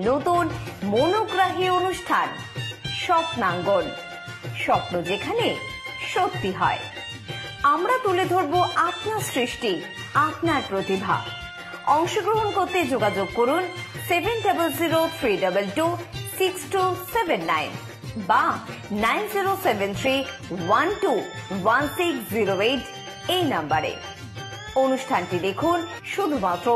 নতুন মনোগ্রাহী অনুষ্ঠান স্বপ্নাঙ্গন, স্বপ্ন যেখানে সত্যি হয়। আমরা তুলে ধরব আপনার সৃষ্টি, আপনার প্রতিভা। অংশগ্রহণ করতে যোগাযোগ করুন 7003226279 বা 9073121608 এই নাম্বারে। অনুষ্ঠানটি দেখুন শুধুমাত্র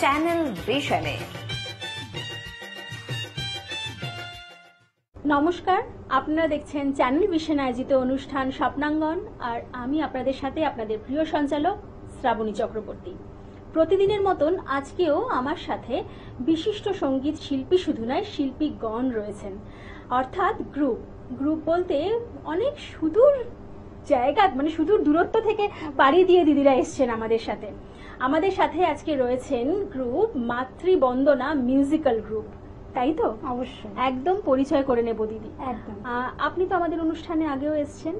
চ্যানেল ভিশনে। নমস্কার, আপনারা দেখছেন চ্যানেল ভিশন আয়োজিত অনুষ্ঠান স্বপ্নাঙ্গন, আর আমি আপনাদের সাথে আপনাদের প্রিয় সঞ্চালক শ্রাবণী চক্রবর্তী। প্রতিদিনের মতন আজকেও আমার সাথে বিশিষ্ট সঙ্গীত শিল্পী শুধু নয়, শিল্পীগণ রয়েছেন, অর্থাৎ গ্রুপ বলতে অনেক সুদূর জায়গা, মানে সুদূর দূরত্ব থেকে পাড়ি দিয়ে দিদিরা এসছেন আমাদের সাথে আজকে রয়েছেন গ্রুপ মাতৃবন্দনা মিউজিক্যাল গ্রুপ, তাই তো? অবশ্যই, একদম পরিচয় করে নেব দিদি। একদম। আপনি তো আমাদের অনুষ্ঠানে আগেও এসেছেন,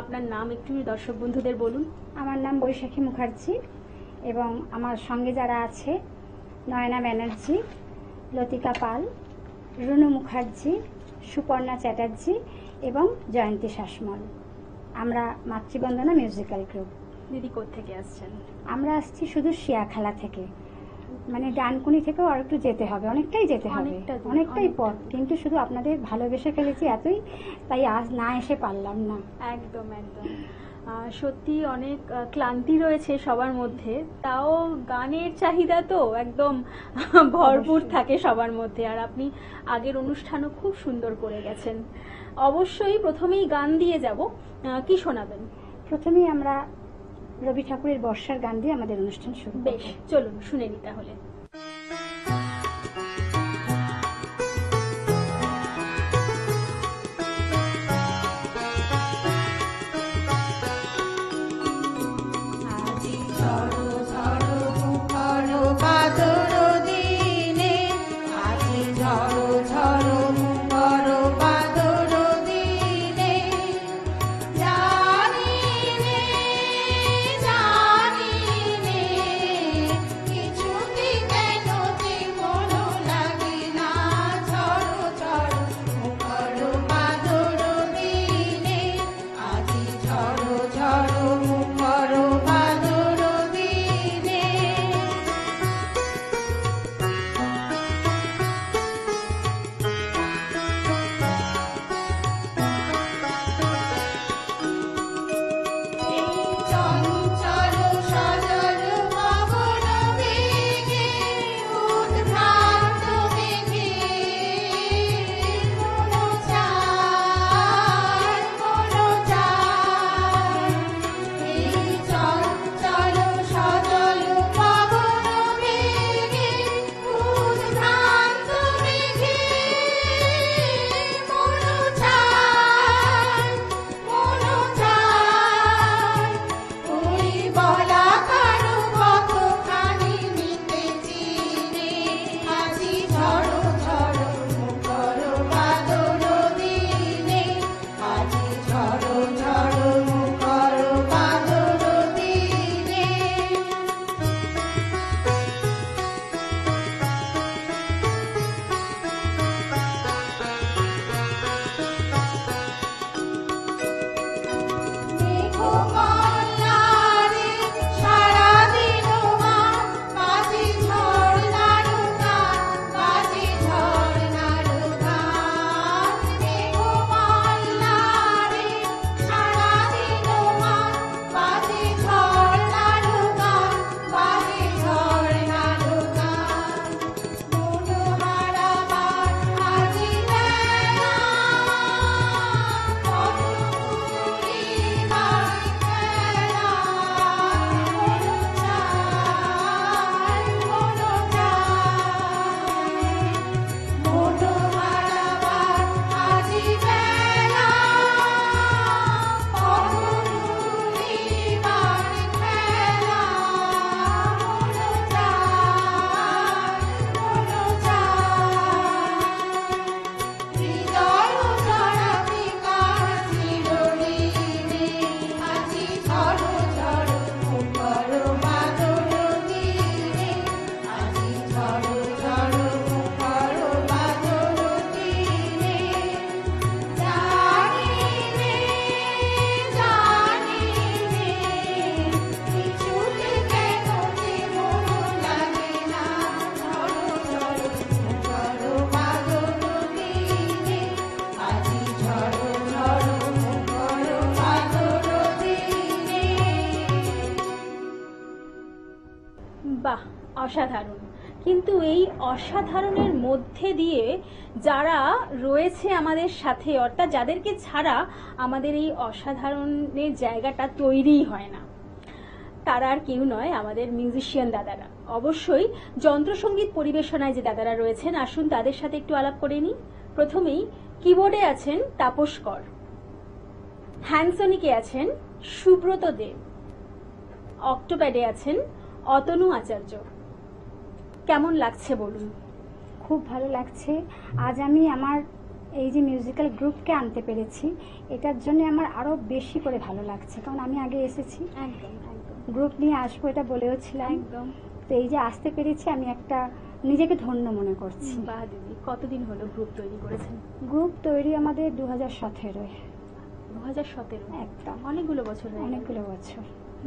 আপনার নাম একটু দর্শক বন্ধুদের বলুন। আমার নাম বৈশাখী মুখার্জি এবং আমার সঙ্গে যারা আছে নয়না ব্যানার্জি, লতিকা পাল, রুনু মুখার্জি, সুপর্ণা চ্যাটার্জি এবং জয়ন্তী শাসমল। আমরা মাতৃবন্দনা মিউজিক্যাল গ্রুপ। দিদি কোত্থেকে আসছেন? আমরা আসছি শুধু শিয়াখালা থেকে, মানে ডানকুনি থেকেও আর একটু যেতে হবে, অনেকটাই যেতে হবে, অনেকটাই পথ, কিন্তু শুধু আপনাদের ভালোবেসে ফেলেছি এতই, তাই আজ না এসে পারলাম না। একদম একদম, সত্যি অনেক ক্লান্তি রয়েছে সবার মধ্যে, তাও গানের চাহিদা তো একদম ভরপুর থাকে সবার মধ্যে। আর আপনি আগের অনুষ্ঠানও খুব সুন্দর করে গেছেন। অবশ্যই প্রথমেই গান দিয়ে যাব, কি শোনাবেন? প্রথমেই আমরা রবি ঠাকুরের বর্ষার গান দিয়ে আমাদের অনুষ্ঠান শুরু। বেশ, চলুন শুনে নি তাহলে। কিছুতে কেন অসাধারণ, কিন্তু এই অসাধারণের মধ্যে দিয়ে যারা রয়েছে আমাদের সাথে, অর্থাৎ যাদেরকে ছাড়া আমাদের এই অসাধারণের জায়গাটা তৈরিই হয় না, তারা আর কেউ নয়, আমাদের মিউজিশিয়ান দাদারা। অবশ্যই যন্ত্রসঙ্গীত পরিবেশনায় যে দাদারা রয়েছেন, আসুন তাদের সাথে একটু আলাপ করে নিই। প্রথমেই কিবোর্ডে আছেন তাপস কর, হ্যান্ডসনিকে আছেন সুব্রত দেব, অক্টোপ্যাডে আছেন অতনু আচার্য। কেমন লাগছে বলুন? খুব ভালো লাগছে। আজ আমি আমার এই যে মিউজিক্যাল গ্রুপকে আনতে পেরেছি, এটার জন্য আমার আরও বেশি করে ভালো লাগছে, কারণ আমি আগে এসেছি, একদম একদম গ্রুপ নিয়ে আসবো এটা বলেও ছিলাম। একদম। তো এই যে আসতে পেরেছি, আমি একটা নিজেকে ধন্য মনে করছি। বাহ দিদি, কতদিন হলো গ্রুপ তৈরি করেছেন? গ্রুপ তৈরি আমাদের 2017 2017। একদম অনেকগুলো বছর হয়ে গেল। অনেকগুলো বছর।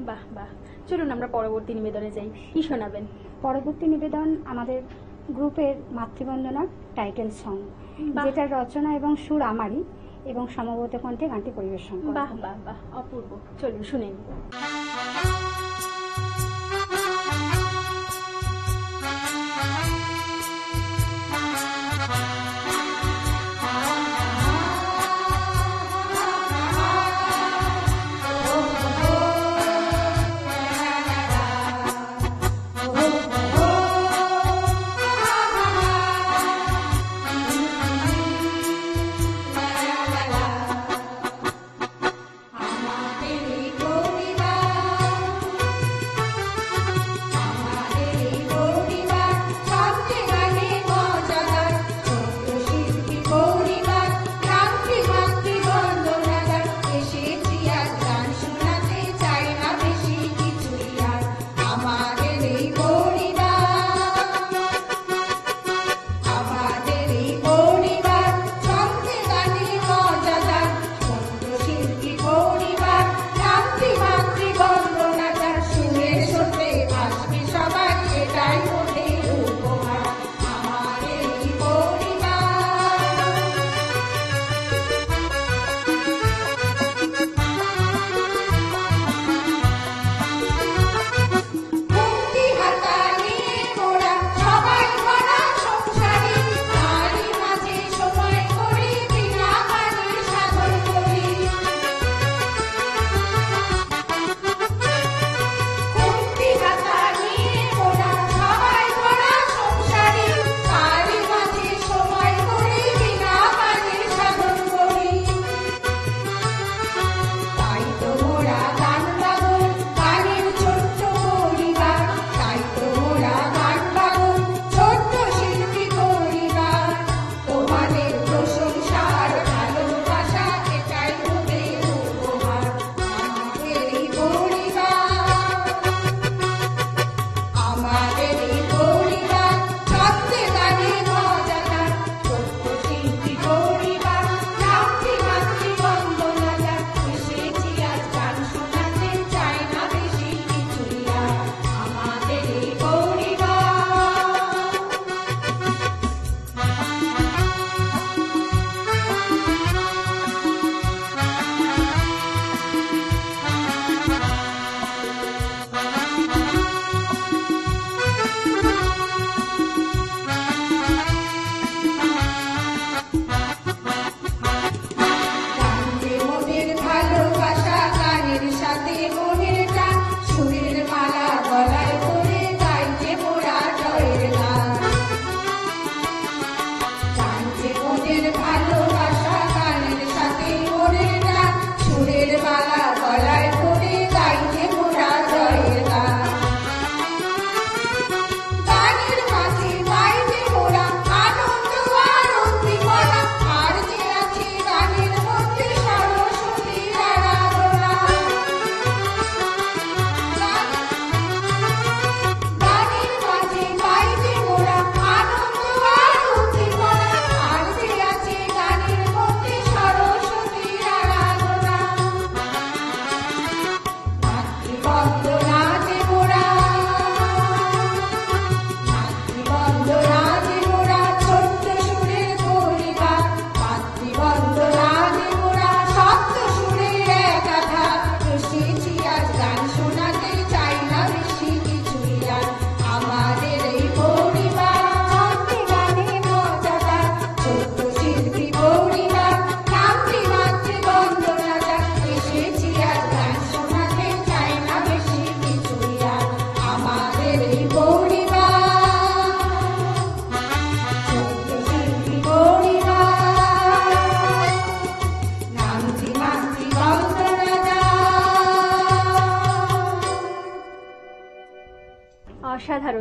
বাহ বাহ, চলুন আমরা পরবর্তী নিবেদনে যাই। কি শোনাবেন? পরবর্তী নিবেদন আমাদের গ্রুপের মাতৃবন্দনার টাইটেল সং, বাহ। যেটার রচনা এবং সুর আমারই, এবং সমবেত কণ্ঠে গানটি পরিবেশন করব। বাহ বাহ বাহ, অপূর্ব। চলুন শুনে নিই। আমাদের কবিতা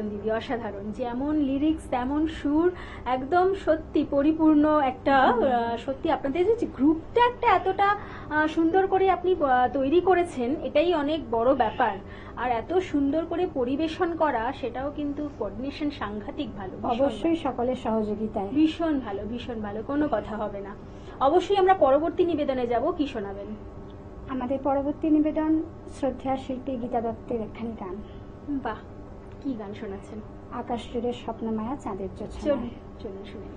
অসাধারণ দিদি, অসাধারণ। যেমন লিরিক্স তেমন সুর, একদম সত্যি পরিপূর্ণ একটা সত্যি আপনাদের যে গ্রুপটা একটা এতটা সুন্দর করে আপনি তৈরি করেছেন, এটাই অনেক বড় ব্যাপার। আর এত সুন্দর করে পরিবেশন করা, সেটাও কিন্তু কোঅর্ডিনেশন সাংঘাতিক ভালো। অবশ্যই সকলের সহযোগিতায়। ভীষণ ভালো, ভীষণ ভালো, কোনো কথা হবে না। অবশ্যই আমরা পরবর্তী নিবেদনে যাব, কি শোনাবেন? আমাদের পরবর্তী নিবেদন শ্রদ্ধেয় শিল্পী গীতা দত্তের একখানি গান। বাহ, কি গান শোনাচ্ছেন? আকাশ জুড়ে স্বপ্নমায়া চাঁদের জোছনা। চলুন চলুন শুনে।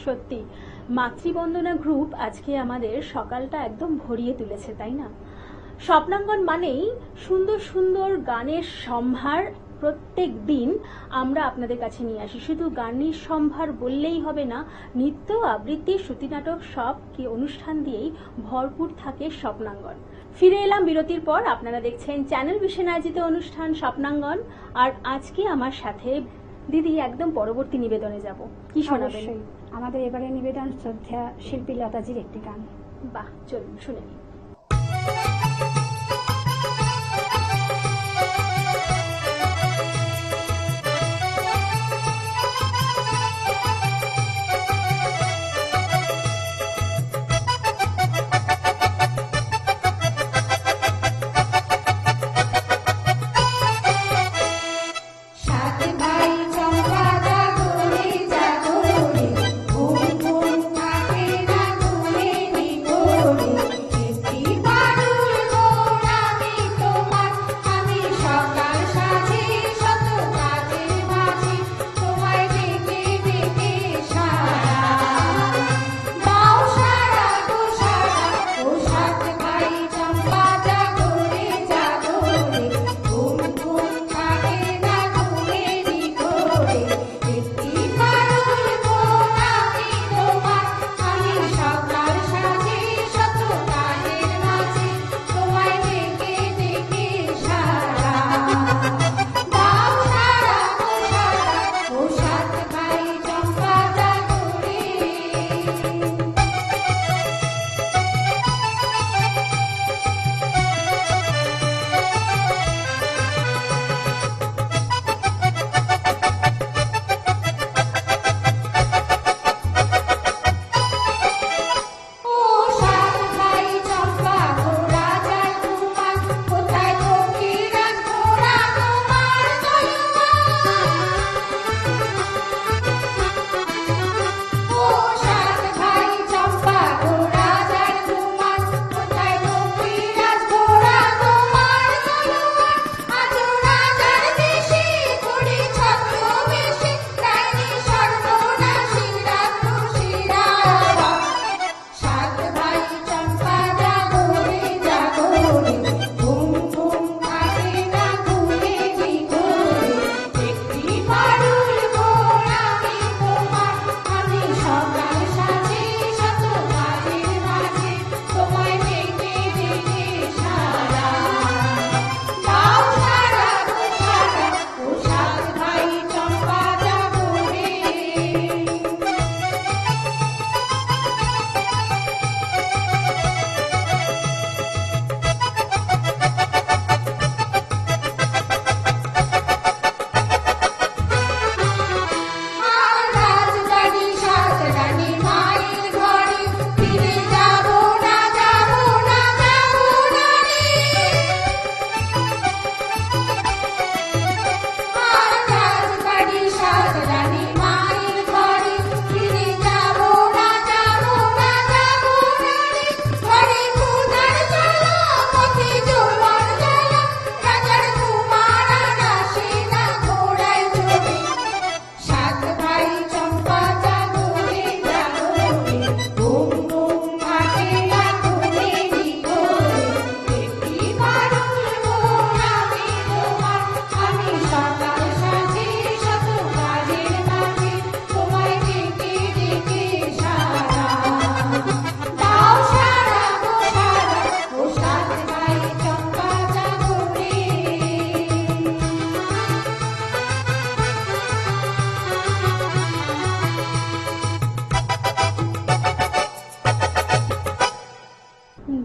সত্যি মাতৃবন্দনা গ্রুপ আজকে আমাদের সকালটা একদম ভরিয়ে তুলেছে, তাই না? স্বপ্নাঙ্গন মানেই সুন্দর সুন্দর গানের সম্ভার প্রত্যেক দিন আমরা আপনাদের কাছে নিয়ে আসি। শুধু গানের সম্ভার বললেই হবে না, নৃত্য, আবৃত্তি, শ্রুতি নাটক সব কি অনুষ্ঠান দিয়েই ভরপুর থাকে স্বপ্নাঙ্গন। ফিরে এলাম বিরতির পর। আপনারা দেখছেন চ্যানেল ভিশন আয়োজিত অনুষ্ঠান স্বপ্নাঙ্গন। আর আজকে আমার সাথে দিদি একদম পরবর্তী নিবেদনে যাব, কি শোনাবেন? আমাদের এবারে নিবেদন শ্রদ্ধা শিল্পী লতাজির একটি গান। বাহ, চলুন শুনে নিই।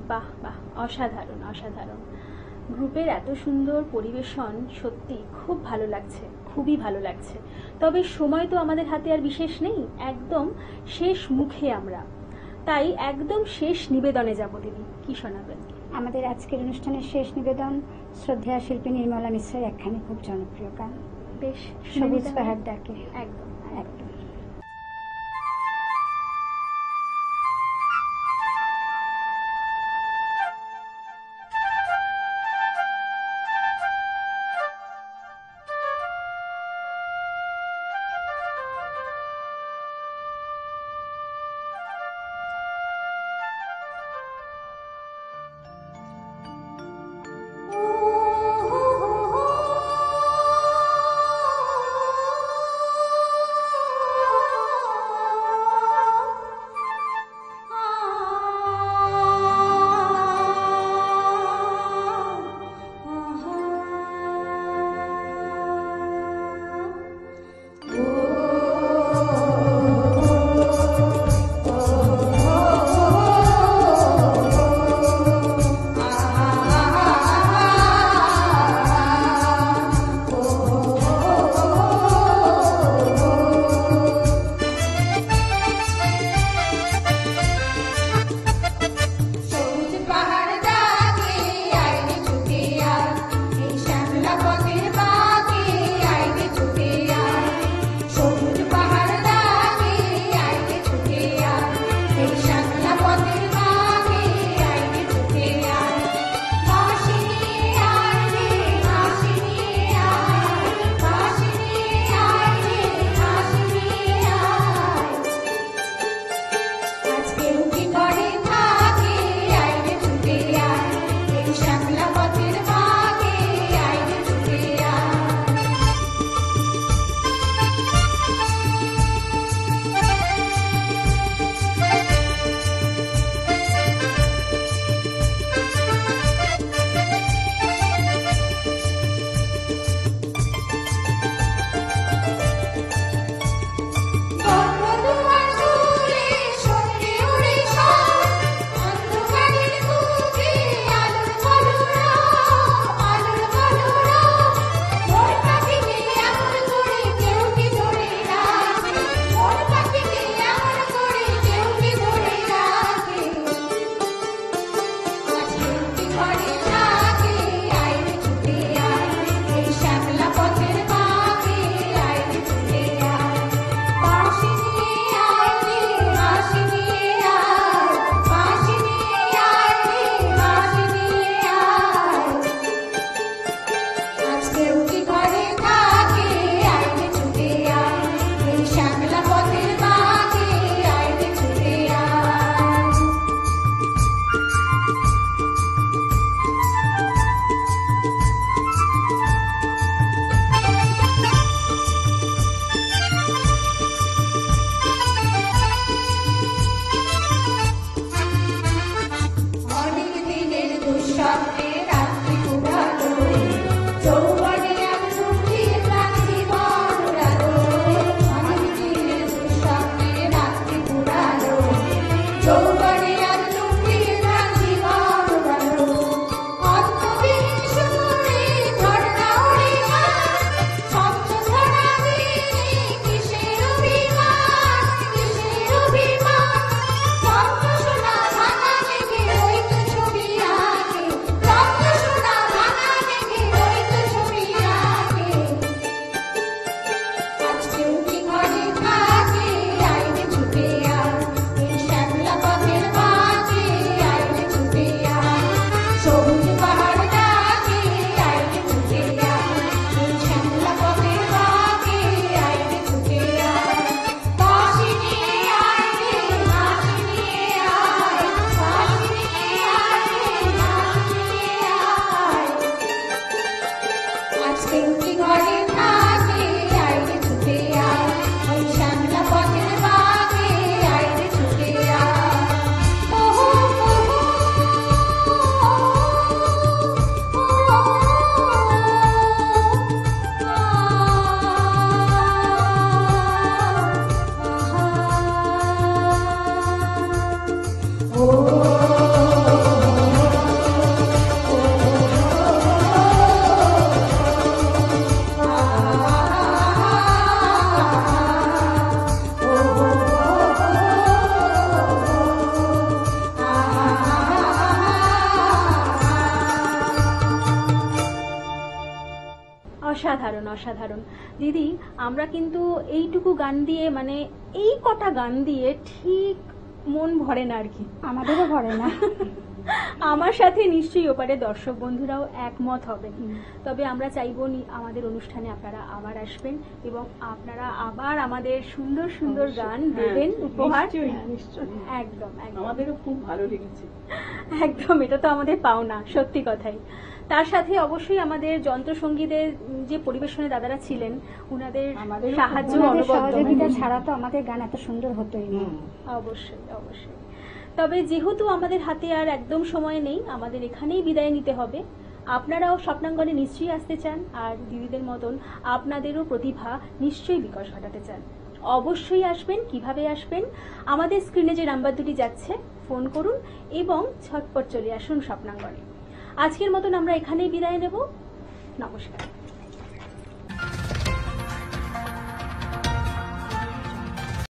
বাহ বাহ, অসাধারণ অসাধারণ। গ্রুপের এত সুন্দর পরিবেশন সত্যি খুব ভালো লাগছে, খুবই ভালো লাগছে। তবে সময় তো আমাদের হাতে আর বিশেষ নেই, একদম শেষ মুখে আমরা, তাই একদম শেষ নিবেদনে যাব। দিদি কি শোনাবেন? আমাদের আজকের অনুষ্ঠানের শেষ নিবেদন শ্রদ্ধেয়া শিল্পী নির্মলা মিশ্রের একখানি খুব জনপ্রিয় গান, বেশ, সবুজ পাহাড় ডাকে। একদম একদম। অসাধারণ অসাধারণ। দিদি, আমরা কিন্তু এইটুকু গান দিয়ে, মানে এই কটা গান দিয়ে ঠিক মন ভরে না আর কি। আমাদেরও ভরে না। আমার সাথে নিশ্চয়ই ওপারে দর্শক বন্ধুরাও একমত হবেন। তবে আমরা চাইবো আমাদের অনুষ্ঠানে আপনারা আবার আসবেন এবং আপনারা আবার আমাদের সুন্দর সুন্দর গান দেবেন উপহার। একদম একদম, আমাদেরও খুব ভালো লেগেছে। একদম, এটা তো আমাদের পাওনা, সত্যি কথাই। তার সাথে অবশ্যই আমাদের যন্ত্রসঙ্গীদের যে পরিবেশনে দাদারা ছিলেন, উনাদের সাহায্য ওনাদের সহযোগিতা ছাড়া তো আমাদের গান এত সুন্দর হতোই না। অবশ্যই অবশ্যই। তবে যেহেতু আমাদের হাতে আর একদম সময় নেই, আমাদের এখানেই বিদায় নিতে হবে। আপনারাও স্বপ্নাঙ্গনে নিশ্চয়ই আসতে চান, আর দিদিদের মতন আপনাদেরও প্রতিভা নিশ্চয়ই বিকাশ ঘটাতে চান। অবশ্যই আসবেন। কিভাবে আসবেন? আমাদের স্ক্রিনে যে নাম্বার দুটি যাচ্ছে, ফোন করুন এবং ঝটপট চলে আসুন স্বপ্নাঙ্গনে। আজকের মতন আমরা এখানেই বিদায় নেব। নমস্কার।